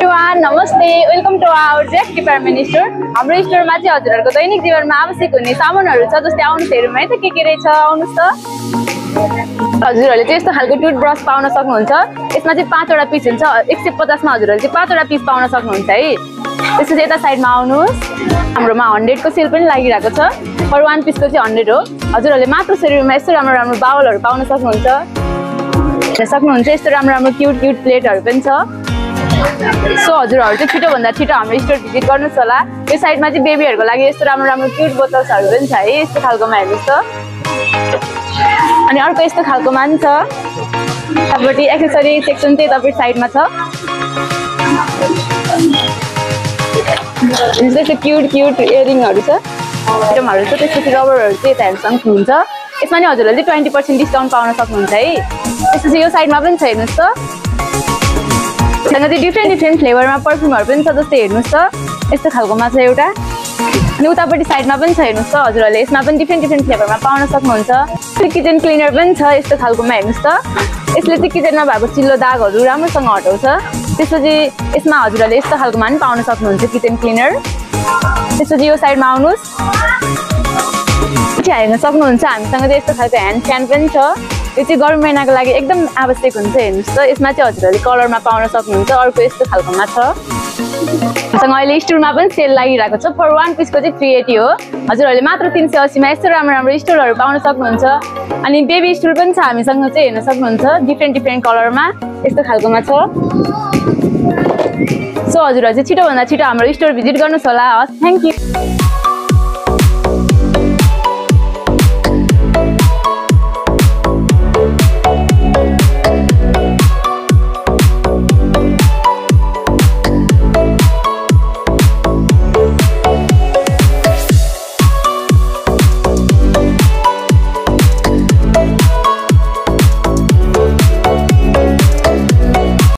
everyone, नमस्ते, welcome to our dress department store. हाम्रो स्टोरमा चाहिँ हजुरहरुको दैनिक जीवनमा आवश्यक हुने सामानहरु छ। जस्तै आउनुस् हेरौँ है त के रहेछ, आउनुस् त। हजुरहरुले चाहिँ यस्तो खालको टुथब्रश पाउन सक्नुहुन्छ। यसमा चाहिँ 5 वटा पिस हुन्छ। 150 मा हजुरहरुले चाहिँ 5 वटा पिस पाउन सक्नुहुन्छ है। त्यसपछि यता साइडमा आउनुस्। हाम्रोमा 100 को सेल पनि लागिरहेको छ। पर 1 पिसको चाहिँ 100 हो। हजुरहरुले मात्र सेलमा यस्तो राम्रो बाउलहरु पाउन सक्नुहुन्छ। यस्तो राम्रो क्यूट प्लेटहरु पनि छ। सो हजुरहरु चाहिँ छिटो भन्दा छिटो हाम्रो स्टोर भिजिट गर्नुस् होला। यो साइडमा चाहिँ बेबीहरुको लागि यस्तो राम्रो क्यूट बोतल्सहरु पनि छ है। यस्तो खालकोमा हेर्नुस् त। अनि अर्को यस्तो खालकोमा पनि छ। यतापट्टि एक्सेसरी सेक्सन चाहिँ यतापट्टि साइडमा छ। यस्तो क्यूट इयरिङहरु छ। आइटमहरु छ। त्यसपछि रबरहरु चाहिँ यता हेर्न सक्नुहुन्छ। यसमा नि हजुरहरुले 20% डिस्काउन्ट पाउन सक्नुहुन्छ है। त्यसपछि यो साइडमा पनि छ हेर्नुस् त। सँग चाहिँ डिफ्रेन्ट फ्लेभरमा परफ्युमहरु पनि छ। जस्तै हेर्नुस् त यस्तो खालकोमा छ एउटा। अनि उतापट्टि साइडमा पनि छ हेर्नुस् त। हजुरहरुले यसमा पनि डिफ्रेन्ट फ्लेभरमा पाउन सक्नुहुन्छ। किचन क्लिनर पनि छ यस्तो खालकोमा हेर्नुस् त। यसले चाहिँ किचनमा भएको चिल्लो दागहरु राम्रोसँग हटाउँछ। त्यसपछि यसमा हजुरहरुले यस्तो खालकोमा पनि पाउन सक्नुहुन्छ किचन क्लिनर। त्यसपछि यो साइडमा आउनुस्। चाहिँ हेर्न सक्नुहुन्छ हामीसँग चाहिँ यस्तो खालको ह्यान्ड फ्यान पनि छ। यो चाहिँ गर्मी महिनाको लागि एकदम आवश्यक हुन्छ हेर्नुस् त। यसमा चाहिँ हजुरहरुले कलरमा पाउन सक्नुहुन्छ। अर्को यस्तो खालकोमा छ। हामीसँग अहिले स्टोरमा पनि सेल लागिरहेको छ। पर 1 पिसको चाहिँ 380 हो। हजुरहरुले मात्र 380 मा यस्तो राम्रो स्टोलहरु पाउन सक्नुहुन्छ। अनि बेबी स्टोल पनि छ हामीसँग चाहिँ हेर्न सक्नुहुन्छ। डिफ्रेन्ट कलरमा यस्तो खालकोमा छ। सो हजुरहरु चाहिँ छिटो भन्दा छिटो हाम्रो स्टोर भिजिट गर्नुस् होला। हस्, थ्यांक यू।